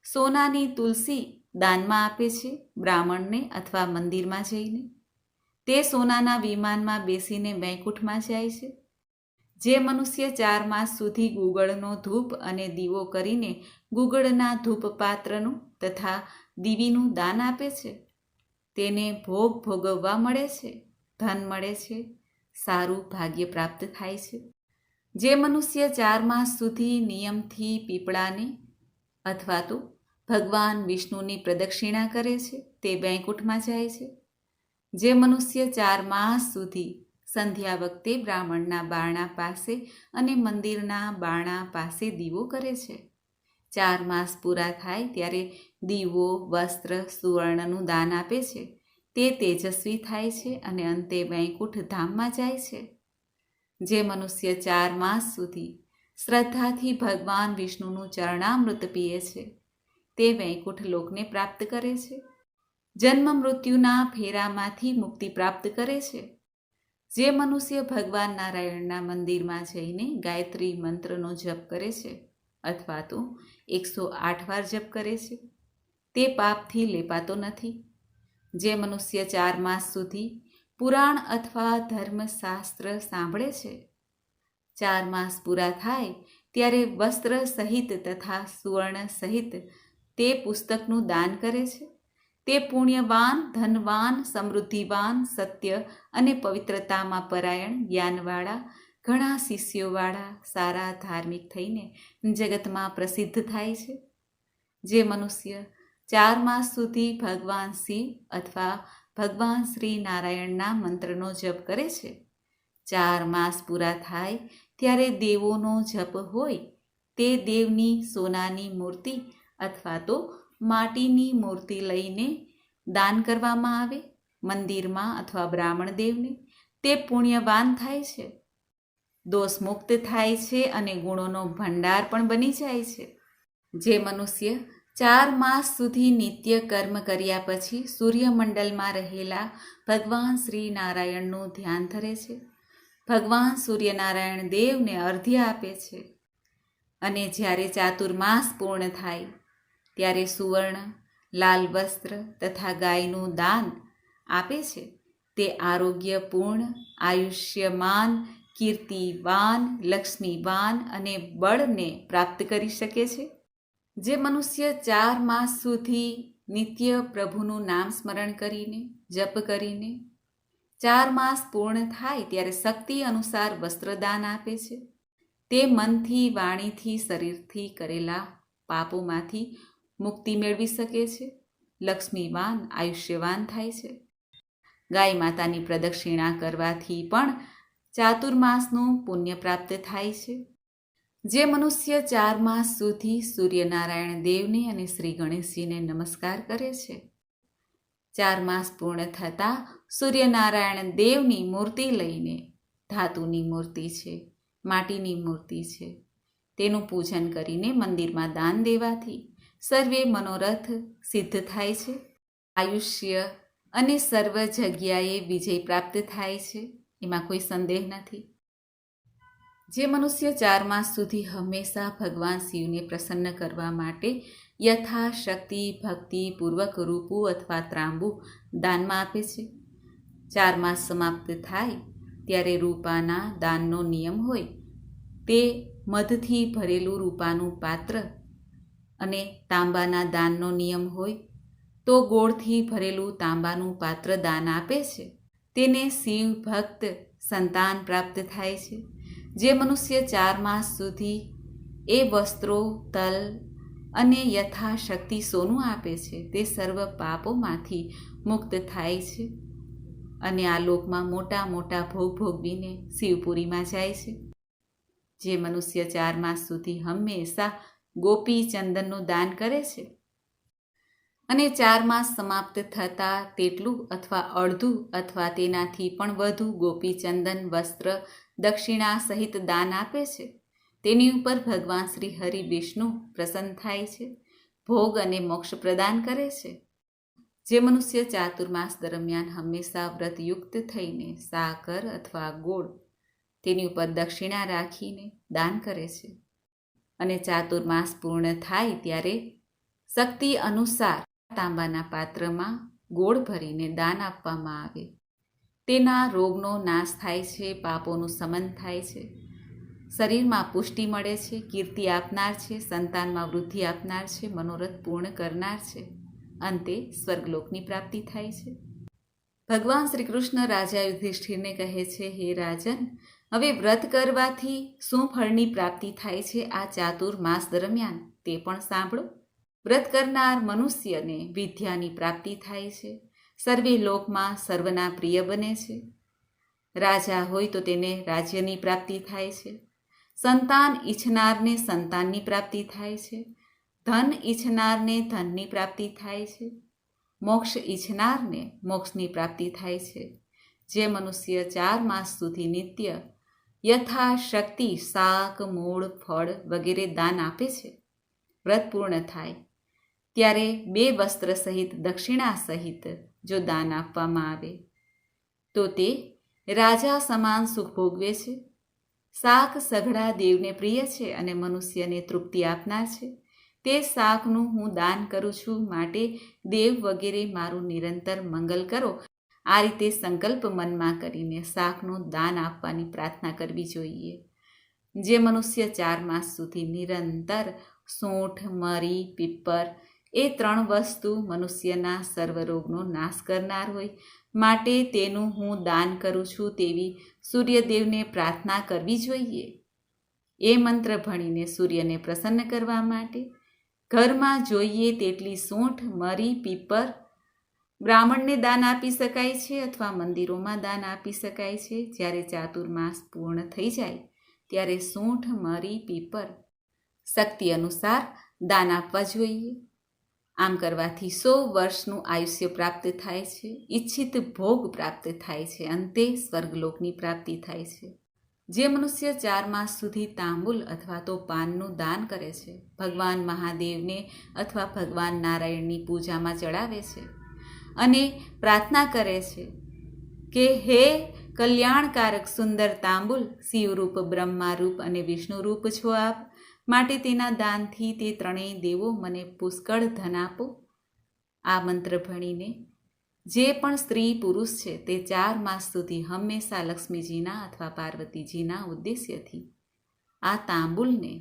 સોનાની તુલસી દાનમાં આપે છે બ્રાહ્મણને અથવા મંદિરમાં જઈને, તે સોનાના વિમાનમાં બેસીને વૈકુંઠમાં જાય છે. જે મનુષ્ય 4 માસ સુધી ગુગળનો ધૂપ અને દીવો કરીને ગુગળના ધૂપપાત્રનું તથા દીવીનું દાન આપે છે, તેને ભોગ ભોગવવા મળે છે, ધન મળે છે, સારું ભાગ્ય પ્રાપ્ત થાય છે. જે મનુષ્ય 4 માસ સુધી નિયમથી પીપળાને અથવા તો ભગવાન વિષ્ણુની પ્રદક્ષિણા કરે છે તે વૈકુંઠમાં જાય છે. જે મનુષ્ય 4 માસ સુધી સંધ્યા વખતે બ્રાહ્મણના બારણા પાસે અને મંદિરના બારણા પાસે દીવો કરે છે, 4 માસ પૂરા થાય ત્યારે દીવો, વસ્ત્ર, સુવર્ણનું દાન આપે છે, તે તેજસ્વી થાય છે અને અંતે વૈકુંઠ ધામમાં જાય છે. જે મનુષ્ય 4 માસ સુધી શ્રદ્ધાથી ભગવાન વિષ્ણુનું ચરણામૃત પીએ છે તે વૈકુંઠ લોકને પ્રાપ્ત કરે છે, જન્મ મૃત્યુના ફેરામાંથી મુક્તિ પ્રાપ્ત કરે છે. જે મનુષ્ય ભગવાન નારાયણના મંદિરમાં જઈને ગાયત્રી મંત્રનો જપ કરે છે અથવા તો 108 વાર જપ કરે છે, તે પાપથી લેપાતો નથી. જે મનુષ્ય 4 માસ સુધી પુરાણ અથવા ધર્મશાસ્ત્ર સાંભળે છે, 4 માસ પૂરા થાય ત્યારે વસ્ત્ર સહિત તથા સુવર્ણ સહિત તે પુસ્તકનું દાન કરે છે, તે પુણ્યવાન, ધનવાન, સમૃદ્ધિવાન, સત્ય અને પવિત્રતામાં પરાયણ, જ્ઞાનવાળા, ઘણા શિષ્યોવાળા, સારા ધાર્મિક થઈને જગતમાં પ્રસિદ્ધ થાય છે. જે મનુષ્ય 4 માસ સુધી ભગવાન શિવ અથવા ભગવાન શ્રી નારાયણના મંત્રનો જપ કરે છે, 4 માસ પૂરા થાય ત્યારે દેવોનો જપ હોય તે દેવની સોનાની મૂર્તિ અથવા તો માટીની મૂર્તિ લઈને દાન કરવામાં આવે મંદિરમાં અથવા બ્રાહ્મણ દેવને, તે પુણ્યવાન થાય છે, દોષ મુક્ત થાય છે અને ગુણોનો ભંડાર પણ બની જાય છે. જે મનુષ્ય 4 માસ સુધી નિત્ય કર્મ કર્યા પછી સૂર્યમંડળમાં રહેલા ભગવાન શ્રી નારાયણનું ધ્યાન ધરે છે, ભગવાન સૂર્યનારાયણ દેવને અર્ધ્ય આપે છે અને જ્યારે ચાતુર્માસ પૂર્ણ થાય ત્યારે સુવર્ણ, લાલ વસ્ત્ર તથા ગાયનું દાન આપે છે, તે આરોગ્યપૂર્ણ, આયુષ્યમાન, કીર્તિવાન, લક્ષ્મીવાન અને બળને પ્રાપ્ત કરી શકે છે. જે મનુષ્ય 4 માસ સુધી નિત્ય પ્રભુનું નામ સ્મરણ કરીને, જપ કરીને 4 માસ પૂર્ણ થાય ત્યારે શક્તિ અનુસાર વસ્ત્રદાન આપે છે, તે મનથી, વાણીથી, શરીરથી કરેલા પાપોમાંથી મુક્તિ મેળવી શકે છે, લક્ષ્મીવાન, આયુષ્યવાન થાય છે. ગાય માતાની પ્રદક્ષિણા કરવાથી પણ ચાતુર્માસનું પુણ્ય પ્રાપ્ત થાય છે. જે મનુષ્ય 4 માસ સુધી સૂર્યનારાયણ દેવને અને શ્રી ગણેશજીને નમસ્કાર કરે છે, 4 માસ પૂર્ણ થતાં સૂર્યનારાયણ દેવની મૂર્તિ લઈને, ધાતુની મૂર્તિ છે, માટીની મૂર્તિ છે, તેનું પૂજન કરીને મંદિરમાં દાન દેવાથી સર્વે મનોરથ સિદ્ધ થાય છે, આયુષ્ય અને સર્વ જગ્યાએ વિજય પ્રાપ્ત થાય છે, એમાં કોઈ સંદેહ નથી. જે મનુષ્ય 4 માસ સુધી હંમેશા ભગવાન શિવને પ્રસન્ન કરવા માટે યથાશક્તિ ભક્તિપૂર્વક રૂપું અથવા ત્રાંબુ દાનમાં આપે છે, 4 માસ સમાપ્ત થાય ત્યારે રૂપાના દાનનો નિયમ હોય તે મધથી ભરેલું રૂપાનું પાત્ર અને તાંબાના દાનનો નિયમ હોય તો ગોળથી ભરેલું તાંબાનું પાત્ર દાન આપે છે, તેને શિવ ભક્ત સંતાન પ્રાપ્ત થાય છે. જે મનુષ્ય 4 માસ સુધી એ વસ્ત્રો, તલ અને યથાશક્તિ સોનું આપે છે, તે સર્વ પાપોમાંથી મુક્ત થાય છે અને આ લોકમાં મોટા મોટા ભોગ ભોગવીને શિવપુરીમાં જાય છે. જે મનુષ્ય 4 માસ સુધી હંમેશા ગોપી ચંદનનું દાન કરે છે અને 4 માસ સમાપ્ત થતાં તેટલું અથવા અડધું અથવા તેનાથી પણ વધુ ગોપી ચંદન, વસ્ત્ર, દક્ષિણા સહિત દાન આપે છે, તેની ઉપર ભગવાન શ્રી હરિ વિષ્ણુ પ્રસન્ન થાય છે, ભોગ અને મોક્ષ પ્રદાન કરે છે. જે મનુષ્ય ચાતુર્માસ દરમિયાન હંમેશા વ્રતયુક્ત થઈને સાકર અથવા ગોળ તેની ઉપર દક્ષિણા રાખીને દાન કરે છે અને ચાતુર્માસ પૂર્ણ થાય ત્યારે શક્તિ અનુસાર તાંબાના પાત્રમાં ગોળ ભરીને દાન આપવામાં આવે, તેના રોગનો નાશ થાય છે, પાપોનું શમન થાય છે, શરીરમાં પુષ્ટિ મળે છે, કીર્તિ આપનાર છે, સંતાનમાં વૃદ્ધિ આપનાર છે, મનોરથ પૂર્ણ કરનાર છે, અંતે સ્વર્ગલોકની પ્રાપ્તિ થાય છે. ભગવાન શ્રી કૃષ્ણ રાજા યુધિષ્ઠિરને કહે છે, હે રાજન, હવે વ્રત કરવાથી શું ફળની પ્રાપ્તિ થાય છે આ ચાતુર્માસ દરમિયાન તે પણ સાંભળો. વ્રત કરનાર મનુષ્યને વિદ્યાની પ્રાપ્તિ થાય છે, સર્વે લોકમાં સર્વના પ્રિય બને છે, રાજા હોય તો તેને રાજ્યની પ્રાપ્તિ થાય છે, સંતાન ઈચ્છનારને સંતાનની પ્રાપ્તિ થાય છે, ધન ઈચ્છનારને ધનની પ્રાપ્તિ થાય છે, મોક્ષ ઈચ્છનારને મોક્ષની પ્રાપ્તિ થાય છે. જે મનુષ્ય 4 માસ સુધી નિત્ય યથાશક્તિ શાક, મૂળ, ફળ વગેરે દાન આપે છે, વ્રત પૂર્ણ થાય ત્યારે 2 વસ્ત્ર સહિત દક્ષિણા સહિત જો દાન આપવામાં આવે તો તે રાજા સમાન સુખ ભોગવે છે. શાક સઘળા દેવને પ્રિય છે અને મનુષ્યને તૃપ્તિ આપનાર છે, તે શાકનું હું દાન કરું છું, માટે દેવ વગેરે મારું નિરંતર મંગલ કરો. આ રીતે સંકલ્પ મનમાં કરીને શાકનું દાન આપવાની પ્રાર્થના કરવી જોઈએ. જે મનુષ્ય 4 માસ સુધી નિરંતર સૂંઠ, મરી, પીપર એ 3 વસ્તુ મનુષ્યના સર્વરોગનો નાશ કરનાર હોય, માટે તેનું હું દાન કરું છું તેવી સૂર્યદેવને પ્રાર્થના કરવી જોઈએ. એ મંત્ર ભણીને સૂર્યને પ્રસન્ન કરવા માટે ઘરમાં જોઈએ તેટલી સૂંઠ, મરી, પીપર બ્રાહ્મણને દાન આપી શકાય છે અથવા મંદિરોમાં દાન આપી શકાય છે. જ્યારે ચાતુર્માસ પૂર્ણ થઈ જાય ત્યારે સૂંઠ, મરી, પીપર શક્તિ અનુસાર દાન આપવા જોઈએ. આમ કરવાથી 100 વર્ષનું આયુષ્ય પ્રાપ્ત થાય છે, ઈચ્છિત ભોગ પ્રાપ્ત થાય છે, અંતે સ્વર્ગલોકની પ્રાપ્તિ થાય છે. જે મનુષ્ય 4 માસ સુધી તાંબુલ અથવા તો પાનનું દાન કરે છે, ભગવાન મહાદેવને અથવા ભગવાન નારાયણની પૂજામાં ચડાવે છે અને પ્રાર્થના કરે છે કે હે કલ્યાણકારક સુંદર તાંબુલ, શિવરૂપ, બ્રહ્મારૂપ અને વિષ્ણુરૂપ છો આપ, માટે તેના દાનથી તે 3 દેવો મને પુષ્કળ ધન આપો. આ મંત્ર ભણીને જે પણ સ્ત્રી પુરુષ છે તે 4 માસ સુધી હંમેશા લક્ષ્મીજીના અથવા પાર્વતીજીના ઉદ્દેશ્યથી આ તાંબુલને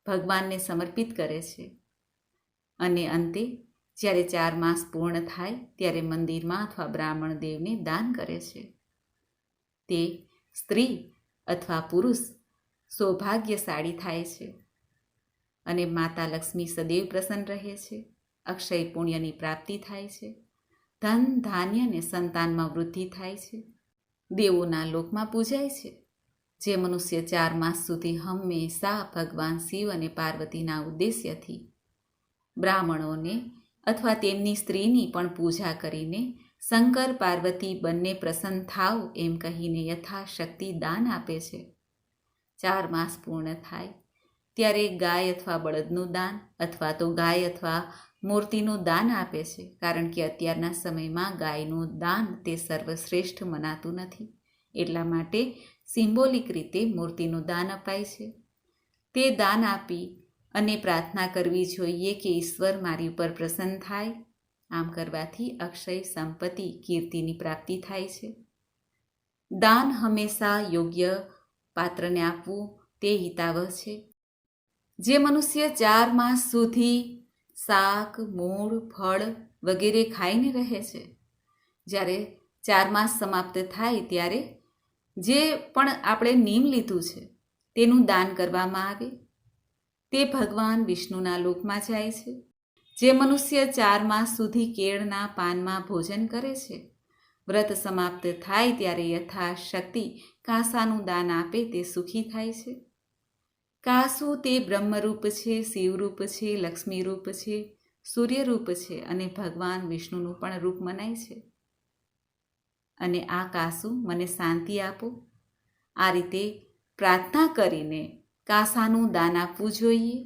ભગવાનને સમર્પિત કરે છે અને અંતે જ્યારે 4 માસ પૂર્ણ થાય ત્યારે મંદિરમાં અથવા બ્રાહ્મણ દેવને દાન કરે છે. તે સ્ત્રી અથવા પુરુષ સૌભાગ્યશાળી થાય છે અને માતા લક્ષ્મી સદૈવ પ્રસન્ન રહે છે. અક્ષય પુણ્યની પ્રાપ્તિ થાય છે. ધન, ધાન્ય અને સંતાનમાં વૃદ્ધિ થાય છે. દેવોના લોકમાં પૂજાય છે. જે મનુષ્ય 4 માસ સુધી હંમેશા ભગવાન શિવ અને પાર્વતીના ઉદ્દેશ્યથી બ્રાહ્મણોને અથવા તેમની સ્ત્રીની પણ પૂજા કરીને શંકર પાર્વતી બંને પ્રસન્ન થાવ એમ કહીને યથાશક્તિ દાન આપે છે, 4 માસ પૂર્ણ થાય ત્યારે ગાય અથવા બળદનું દાન અથવા તો ગાય અથવા મૂર્તિનું દાન આપે છે. કારણ કે અત્યારના સમયમાં ગાયનું દાન તે સર્વશ્રેષ્ઠ મનાતું નથી, એટલા માટે સિમ્બોલિક રીતે મૂર્તિનું દાન અપાય છે. તે દાન આપી અને પ્રાર્થના કરવી જોઈએ કે ઈશ્વર મારી ઉપર પ્રસન્ન થાય. આમ કરવાથી અક્ષય સંપત્તિ, કીર્તિની પ્રાપ્તિ થાય છે. દાન હંમેશા યોગ્ય પાત્રને આપવું તે હિતાવહ છે. જે મનુષ્ય 4 માસ સુધી શાક, મૂળ, ફળ વગેરે ખાઈને રહે છે, જ્યારે 4 માસ સમાપ્ત થાય ત્યારે જે પણ આપણે નિયમ લીધું છે તેનું દાન કરવામાં આવે, તે ભગવાન વિષ્ણુના લોકમાં જાય છે. જે મનુષ્ય 4 માસ સુધી કેળના પાનમાં ભોજન કરે છે, વ્રત સમાપ્ત થાય ત્યારે યથાશક્તિ કાંસાનું દાન આપે તે સુખી થાય છે. કાંસુ તે બ્રહ્મરૂપ છે, શિવરૂપ છે, લક્ષ્મીરૂપ છે, સૂર્યરૂપ છે અને ભગવાન વિષ્ણુનું પણ રૂપ મનાય છે. અને આ કાંસુ મને શાંતિ આપો. આ રીતે પ્રાર્થના કરીને કાંસાનું દાન આપવું જોઈએ.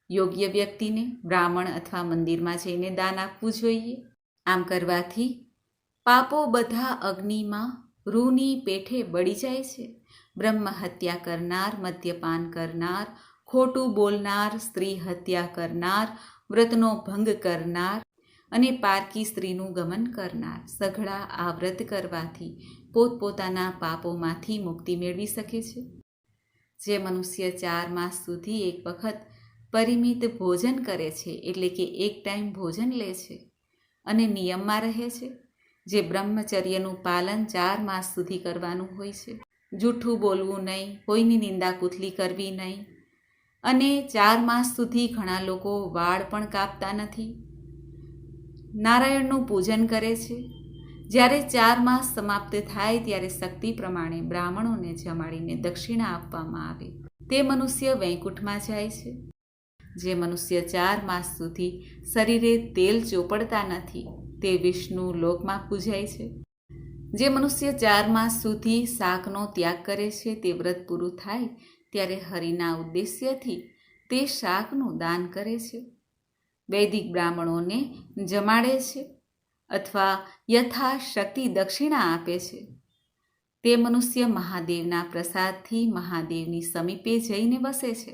યોગ્ય વ્યક્તિને બ્રાહ્મણ અથવા મંદિરમાં જઈને દાન આપવું જોઈએ. આમ કરવાથી પાપો બધા અગ્નિમાં રૂની પેઠે બળી જાય છે. બ્રહ્મ હત્યા કરનાર, મદ્યપાન કરનાર, ખોટું બોલનાર, સ્ત્રી હત્યા કરનાર, વ્રતનો ભંગ કરનાર અને પારકી સ્ત્રીનું ગમન કરનાર સઘળા આ વ્રત કરવાથી પોતપોતાના પાપોમાંથી મુક્તિ મેળવી શકે છે. જે મનુષ્ય 4 માસ સુધી એક વખત પરિમિત ભોજન કરે છે, એટલે કે એક ટાઈમ ભોજન લે છે અને નિયમમાં રહે છે, જે બ્રહ્મચર્યનું પાલન 4 માસ સુધી કરવાનું હોય છે. જૂઠું બોલવું નહીં, કોઈની નિંદા કુથલી કરવી નહીં અને 4 માસ સુધી ઘણા લોકો વાળ પણ કાપતા નથી. નારાયણનું પૂજન કરે છે. જ્યારે 4 માસ સમાપ્ત થાય ત્યારે શક્તિ પ્રમાણે બ્રાહ્મણોને જમાડીને દક્ષિણા આપવામાં આવે, તે મનુષ્ય વૈકુંઠમાં જાય છે. જે મનુષ્ય 4 માસ સુધી શરીરે તેલ ચોપડતા નથી, તે વિષ્ણુ લોકમાં પૂજાય છે. જે મનુષ્ય 4 માસ સુધી શાકનો ત્યાગ કરે છે, તે વ્રત પૂરું થાય ત્યારે હરિના ઉદ્દેશ્યથી તે શાકનું દાન કરે છે, વૈદિક બ્રાહ્મણોને જમાડે છે અથવા યથાશક્તિ દક્ષિણા આપે છે. તે મનુષ્ય મહાદેવના પ્રસાદથી મહાદેવની સમીપે જઈને વસે છે.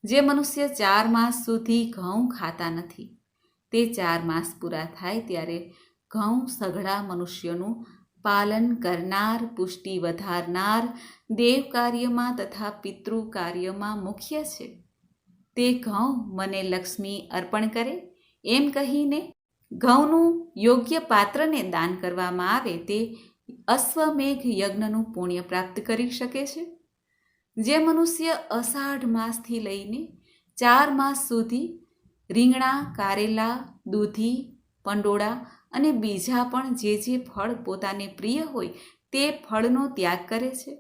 જે મનુષ્ય 4 માસ સુધી ઘઉં ખાતા નથી, તે 4 માસ પૂરા થાય ત્યારે ઘઉં સઘળા મનુષ્યોનું પાલન કરનાર, પુષ્ટિ વધારનાર, દેવ કાર્યમાં તથા પિતૃ કાર્યમાં મુખ્ય છે. તે ઘઉં મને લક્ષ્મી અર્પણ કરે એમ કહીને ઘઉંનું યોગ્ય પાત્રને દાન કરવામાં આવે તે અશ્વમેઘ યજ્ઞનું પુણ્ય પ્રાપ્ત કરી શકે છે. જે મનુષ્ય અષાઢ માસથી લઈને 4 માસ સુધી રીંગણા, કારેલા, દૂધી, પંડોળા અને બીજા પણ જે ફળ પોતાને પ્રિય હોય તે ફળનો ત્યાગ કરે છે,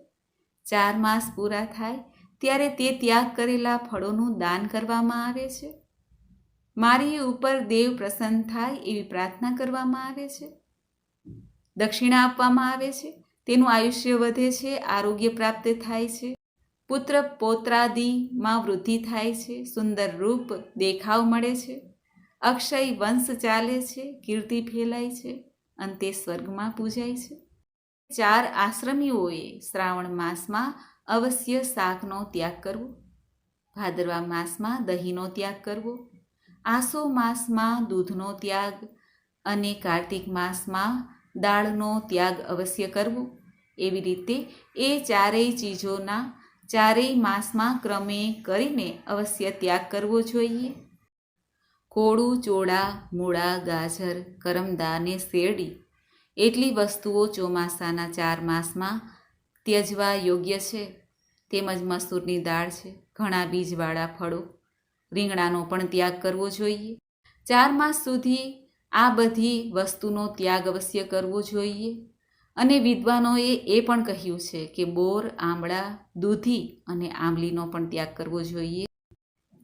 4 માસ પૂરા થાય ત્યારે તે ત્યાગ કરેલા ફળોનું દાન કરવામાં આવે છે. મારી ઉપર દેવ પ્રસન્ન થાય એવી પ્રાર્થના કરવામાં આવે છે. દક્ષિણા આપવામાં આવે છે. તેનું આયુષ્ય વધે છે, આરોગ્ય પ્રાપ્ત થાય છે, પુત્ર પૌત્રાદિમાં વૃદ્ધિ થાય છે, સુંદર રૂપ દેખાવ મળે છે, અક્ષય વંશ ચાલે છે, કીર્તિ ફેલાય છે, અંતે સ્વર્ગમાં પૂજાય છે. 4 આશ્રમીઓએ શ્રાવણ માસમાં અવશ્ય શાકનો ત્યાગ કરવો, ભાદરવા માસમાં દહીંનો ત્યાગ કરવો, આસો માસમાં દૂધનો ત્યાગ અને કાર્તિક માસમાં દાળનો ત્યાગ અવશ્ય કરવો. એવી રીતે એ 4 ચીજોના 4 માસમાં ક્રમે કરીને અવશ્ય ત્યાગ કરવો જોઈએ. કોળું, ચોળા, મૂળા, ગાજર, કરમદા અને શેરડી એટલી વસ્તુઓ ચોમાસાના 4 માસમાં ત્યજવા યોગ્ય છે. તેમજ મસૂરની દાળ છે, ઘણા બીજવાળા ફળો, રીંગણાનો પણ ત્યાગ કરવો જોઈએ. 4 માસ સુધી આ બધી વસ્તુનો ત્યાગ અવશ્ય કરવો જોઈએ. અને વિદ્વાનોએ એ પણ કહ્યું છે કે બોર, આંબળા, દૂધી અને આંબલીનો પણ ત્યાગ કરવો જોઈએ.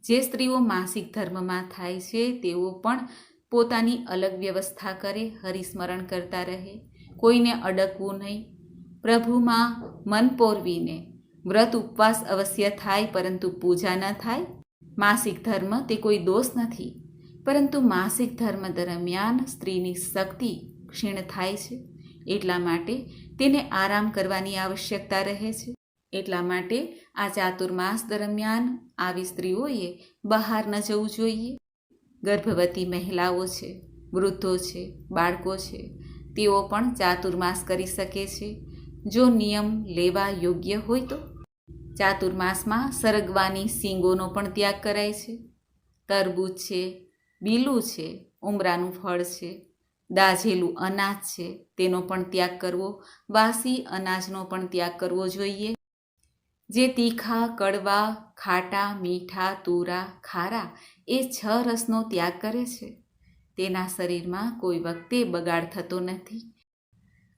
જે સ્ત્રીઓ માસિક ધર્મમાં થાય છે તેઓ પણ પોતાની અલગ વ્યવસ્થા કરે, હરિસ્મરણ કરતા રહે, કોઈને અડકવું નહીં, પ્રભુમાં મન પોરવીને વ્રત ઉપવાસ અવશ્ય થાય પરંતુ પૂજા ન થાય. માસિક ધર્મ તે કોઈ દોષ નથી, પરંતુ માસિક ધર્મ દરમિયાન સ્ત્રીની શક્તિ ક્ષીણ થાય છે, એટલા માટે તેને આરામ કરવાની આવશ્યકતા રહે છે. એટલા માટે આ ચાતુર્માસ દરમિયાન આવી સ્ત્રીઓએ બહાર ન જવું જોઈએ. ગર્ભવતી મહિલાઓ છે, વૃદ્ધો છે, બાળકો છે, તેઓ પણ ચાતુર્માસ કરી શકે છે જો નિયમ લેવા યોગ્ય હોય તો. ચાતુર્માસમાં સરગવાની શીંગોનો પણ ત્યાગ કરાય છે. તરબૂચ છે, બીલું છે, ઉમરાનું ફળ છે, દાઝેલું અનાજ છે, તેનો પણ ત્યાગ કરવો. વાસી અનાજનો પણ ત્યાગ કરવો જોઈએ. જે તીખા, કડવા, ખાટા, મીઠા, તુરા, ખારા એ 6 રસનો ત્યાગ કરે છે તેના શરીરમાં કોઈ વખતે બગાડ થતો નથી.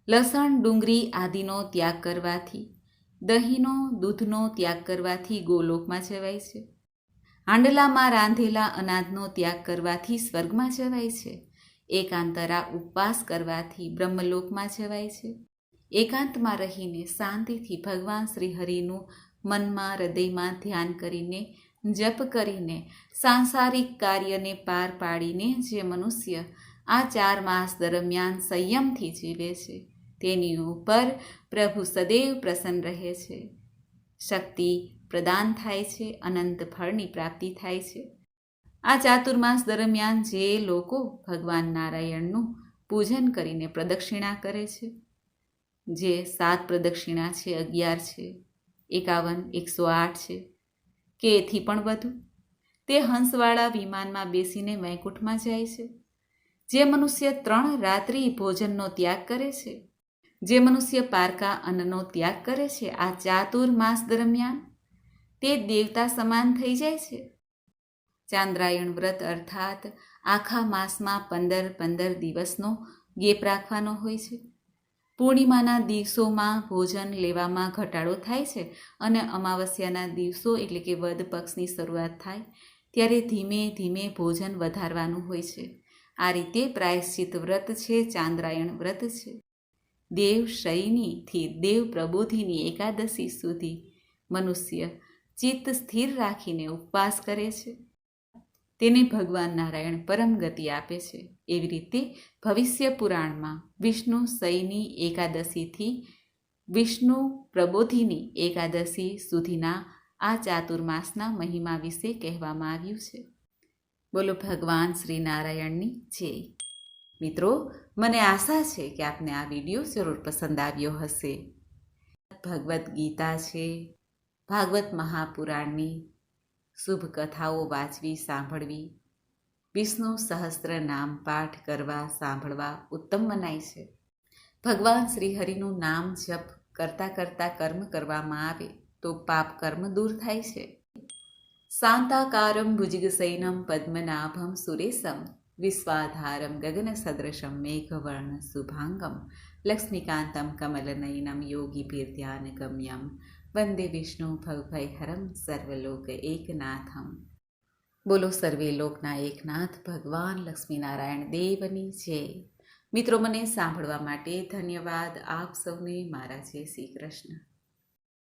લસણ, ડુંગળી આદિનો ત્યાગ કરવાથી, દહીંનો, દૂધનો ત્યાગ કરવાથી ગોલોકમાં જવાય છે. હાંડલામાં રાંધેલા અનાજનો ત્યાગ કરવાથી સ્વર્ગમાં જવાય છે. એકાંતરા ઉપવાસ કરવાથી બ્રહ્મલોકમાં જવાય છે. એકાંતમાં રહીને શાંતિથી ભગવાન શ્રી હરિનું મનમાં, હૃદયમાં ધ્યાન કરીને, જપ કરીને, સાંસારિક કાર્યને પાર પાડીને જે મનુષ્ય આ 4 માસ દરમિયાન સંયમથી જીવે છે તેની ઉપર પ્રભુ સદૈવ પ્રસન્ન રહે છે. શક્તિ પ્રદાન થાય છે, અનંત ફળની પ્રાપ્તિ થાય છે. આ ચાતુર્માસ દરમિયાન જે લોકો ભગવાન નારાયણનું પૂજન કરીને પ્રદક્ષિણા કરે છે, જે 7 પ્રદક્ષિણા છે, 11 છે, 51, 108 છે કે એથી પણ વધુ, તે હંસવાળા વિમાનમાં બેસીને વૈકુંઠમાં જાય છે. જે મનુષ્ય 3 રાત્રિ ભોજનનો ત્યાગ કરે છે, જે મનુષ્ય પારકા અન્નનો ત્યાગ કરે છે આ ચાતુર્માસ દરમિયાન, તે દેવતા સમાન થઈ જાય છે. ચાંદ્રાયણ વ્રત અર્થાત આખા માસમાં 15 દિવસનો ગેપ રાખવાનો હોય છે. પૂર્ણિમાના દિવસોમાં ભોજન લેવામાં ઘટાડો થાય છે અને અમાવસ્યાના દિવસો એટલે કે વદ પક્ષની શરૂઆત થાય ત્યારે ધીમે ધીમે ભોજન વધારવાનું હોય છે. આ રીતે પ્રાયશ્ચિત વ્રત છે, ચાંદ્રાયણ વ્રત છે. દેવ શયનીથી દેવ પ્રબોધિની એકાદશી સુધી મનુષ્ય ચિત્ત સ્થિર રાખીને ઉપવાસ કરે છે, તેને ભગવાન નારાયણ પરમ ગતિ આપે છે. એવી રીતે ભવિષ્ય પુરાણમાં વિષ્ણુ શયની એકાદશીથી વિષ્ણુ પ્રબોધિની એકાદશી સુધીના આ ચાતુર્માસના મહિમા વિશે કહેવામાં આવ્યું છે. બોલો ભગવાન શ્રી નારાયણની જય. મિત્રો, મને આશા છે કે આપને આ વિડીયો જરૂર પસંદ આવ્યો હશે. ભગવદ્ ગીતા છે, ભાગવત મહાપુરાણની શુભ કથાઓ વાંચવી, સાંભળવી, વિષ્ણુ સહસ્ત્ર નામ પાઠ કરવા, સાંભળવા ઉત્તમ મનાય છે. ભગવાન શ્રીહરિનું નામ જપ કરતાં કરતાં કર્મ કરવામાં આવે તો પાપ કર્મ દૂર થાય છે. શાંતાકારમ ભુજગશયનમ પદ્મનાભમ સુરેશમ વિશ્વાધારમ ગગન સદૃશમ મેઘવર્ણ શુભાંગમ લક્ષ્મીકાંતમ કમલનયનમ યોગીભીર્ધ્યાન ગમ્યમ વંદે વિષ્ણુ ભવભયહરમ સર્વલોક એકનાથમ. બોલો સર્વે લોકના એકનાથ ભગવાન લક્ષ્મીનારાયણ દેવની જય. મિત્રો, મને સાંભળવા માટે ધન્યવાદ. આપ સૌને મારા જય શ્રી કૃષ્ણ.